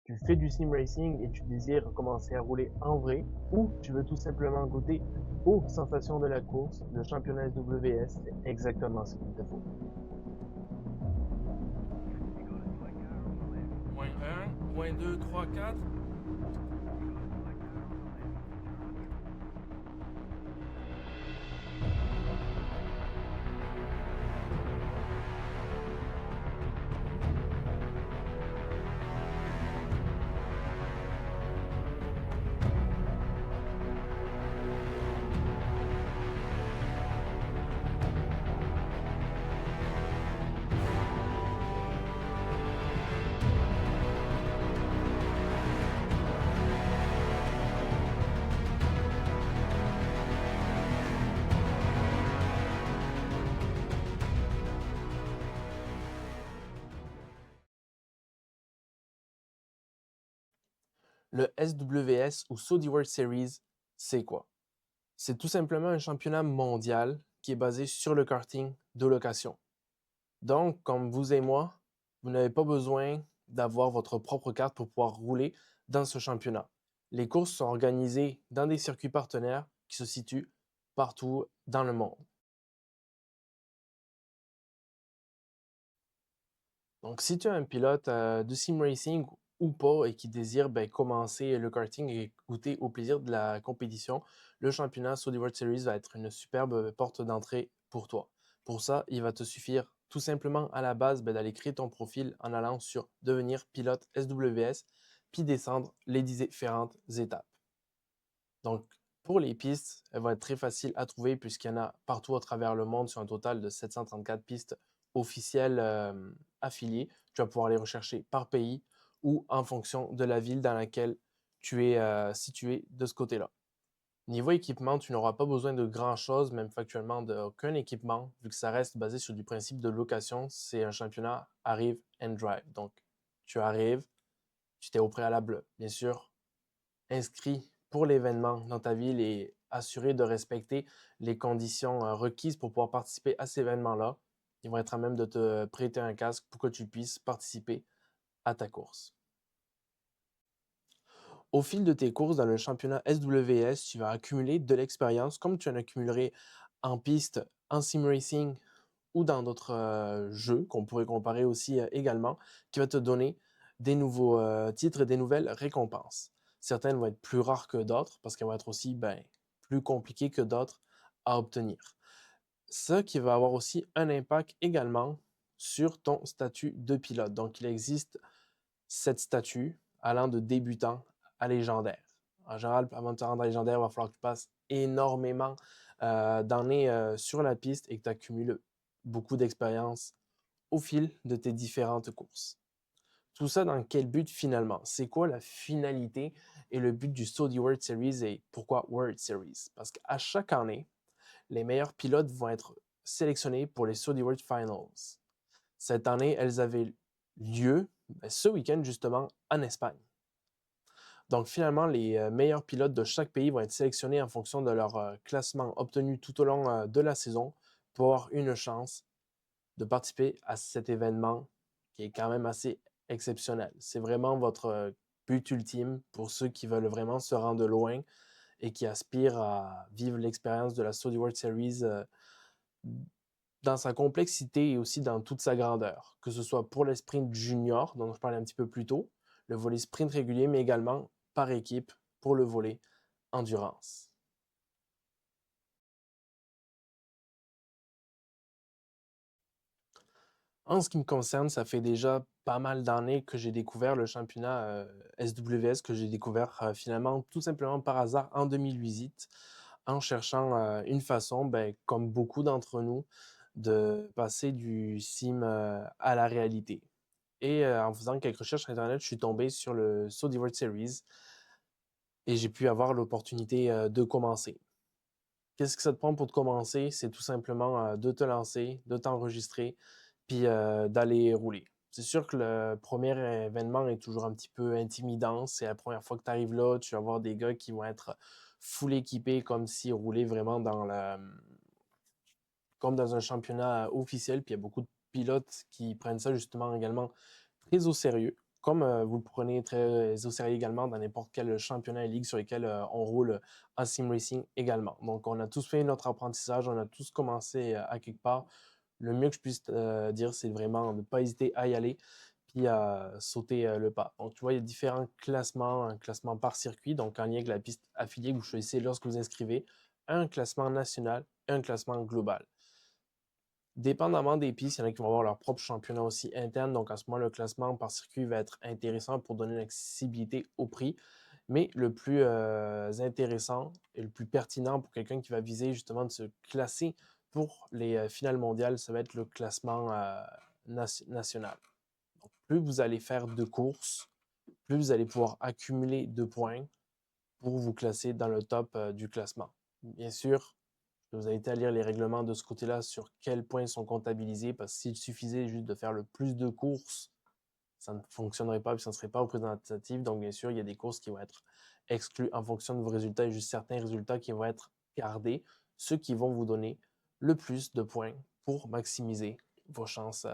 Tu fais du sim racing et tu désires commencer à rouler en vrai, ou tu veux tout simplement goûter aux sensations de la course, le championnat SWS, c'est exactement ce qu'il te faut. Point un, point 2, 3, 4. Le SWS ou Saudi World Series, c'est quoi? C'est tout simplement un championnat mondial qui est basé sur le karting de location. Donc, comme vous et moi, vous n'avez pas besoin d'avoir votre propre carte pour pouvoir rouler dans ce championnat. Les courses sont organisées dans des circuits partenaires qui se situent partout dans le monde. Donc, si tu es un pilote de sim racing ou pas et qui désire commencer le karting et goûter au plaisir de la compétition, le championnat Saudi World Series va être une superbe porte d'entrée pour toi. Pour ça, il va te suffire tout simplement à la base d'aller créer ton profil en allant sur devenir pilote SWS, puis descendre les différentes étapes. Donc, pour les pistes, elles vont être très faciles à trouver puisqu'il y en a partout à travers le monde sur un total de 734 pistes officielles affiliées. Tu vas pouvoir les rechercher par pays ou en fonction de la ville dans laquelle tu es situé de ce côté-là. Niveau équipement, tu n'auras pas besoin de grand-chose, même factuellement d'aucun équipement, vu que ça reste basé sur du principe de location. C'est un championnat arrive and drive. Donc, tu arrives, tu t'es au préalable, bien sûr, inscrit pour l'événement dans ta ville et assuré de respecter les conditions requises pour pouvoir participer à cet événement-là. Ils vont être à même de te prêter un casque pour que tu puisses participer à ta course. Au fil de tes courses dans le championnat SWS, tu vas accumuler de l'expérience comme tu en accumulerais en piste, en sim racing ou dans d'autres jeux qu'on pourrait comparer aussi également, qui va te donner des nouveaux titres et des nouvelles récompenses. Certaines vont être plus rares que d'autres parce qu'elles vont être aussi plus compliquées que d'autres à obtenir. Ça qui va avoir aussi un impact également sur ton statut de pilote. Donc, il existe 7 statuts allant de débutant à légendaire. En général, avant de te rendre à légendaire, il va falloir que tu passes énormément d'années sur la piste et que tu accumules beaucoup d'expérience au fil de tes différentes courses. Tout ça dans quel but finalement? C'est quoi la finalité et le but du Saudi World Series et pourquoi World Series? Parce qu'à chaque année, les meilleurs pilotes vont être sélectionnés pour les Saudi World Finals. Cette année, elles avaient lieu ce week-end justement en Espagne. Donc finalement, les meilleurs pilotes de chaque pays vont être sélectionnés en fonction de leur classement obtenu tout au long de la saison pour avoir une chance de participer à cet événement qui est quand même assez exceptionnel. C'est vraiment votre but ultime pour ceux qui veulent vraiment se rendre loin et qui aspirent à vivre l'expérience de la Saudi World Series dans sa complexité et aussi dans toute sa grandeur, que ce soit pour le sprint junior, dont je parlais un petit peu plus tôt, le volet sprint régulier, mais également par équipe pour le volet endurance. En ce qui me concerne, ça fait déjà pas mal d'années que j'ai découvert le championnat SWS, que j'ai découvert finalement tout simplement par hasard en 2008, en cherchant une façon, comme beaucoup d'entre nous, de passer du sim à la réalité. Et en faisant quelques recherches sur Internet, je suis tombé sur le Saudi World Series et j'ai pu avoir l'opportunité de commencer. Qu'est-ce que ça te prend pour te commencer? C'est tout simplement de te lancer, de t'enregistrer, puis d'aller rouler. C'est sûr que le premier événement est toujours un petit peu intimidant. C'est la première fois que tu arrives là, tu vas voir des gars qui vont être full équipés comme s'ils roulaient vraiment comme dans un championnat officiel. Puis il y a beaucoup de pilotes qui prennent ça justement également très au sérieux. comme vous le prenez très au sérieux également dans n'importe quel championnat et ligue sur lesquels on roule en sim racing également. Donc, on a tous fait notre apprentissage, on a tous commencé à quelque part. Le mieux que je puisse dire, c'est vraiment de ne pas hésiter à y aller puis à sauter le pas. Donc, tu vois, il y a différents classements, un classement par circuit, donc en lien avec la piste affiliée que vous choisissez lorsque vous inscrivez, un classement national et un classement global. Dépendamment des pistes, il y en a qui vont avoir leur propre championnat aussi interne. Donc, à ce moment, le classement par circuit va être intéressant pour donner une accessibilité au prix. Mais le plus intéressant et le plus pertinent pour quelqu'un qui va viser justement de se classer pour les finales mondiales, ça va être le classement national. Donc, plus vous allez faire de courses, plus vous allez pouvoir accumuler de points pour vous classer dans le top du classement. Bien sûr, je vous invite à lire les règlements de ce côté-là sur quels points sont comptabilisés, parce que s'il suffisait juste de faire le plus de courses, ça ne fonctionnerait pas et ça ne serait pas représentatif. Donc, bien sûr, il y a des courses qui vont être exclues en fonction de vos résultats et juste certains résultats qui vont être gardés, ceux qui vont vous donner le plus de points pour maximiser vos chances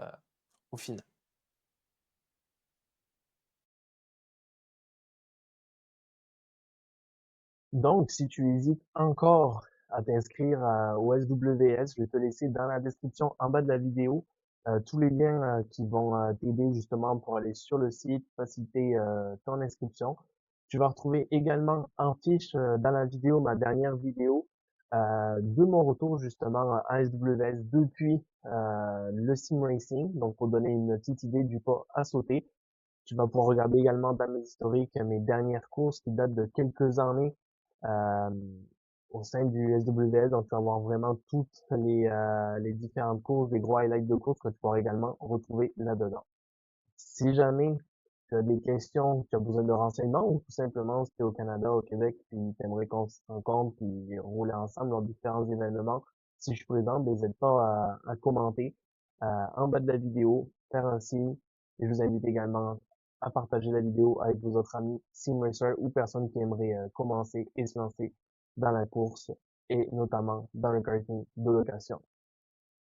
au final. Donc, si tu hésites encore à t'inscrire au SWS, je vais te laisser dans la description en bas de la vidéo tous les liens qui vont t'aider justement pour aller sur le site, faciliter ton inscription. Tu vas retrouver également en fiche dans la vidéo, ma dernière vidéo, de mon retour justement à SWS depuis le sim racing, donc pour donner une petite idée du pas à sauter. Tu vas pouvoir regarder également dans mes historiques mes dernières courses qui datent de quelques années euh, au sein du SWS. Donc, tu vas voir vraiment toutes les différentes courses, des gros highlights de courses que tu pourras également retrouver là-dedans. Si jamais tu as des questions, tu as besoin de renseignements ou tout simplement si tu es au Canada, au Québec, puis tu aimerais qu'on se rencontre puis rouler ensemble dans différents événements, si je suis présent, n'hésite pas à commenter en bas de la vidéo, faire un signe et je vous invite également à partager la vidéo avec vos autres amis sim racers ou personnes qui aimeraient commencer et se lancer dans la course et notamment dans le karting de location.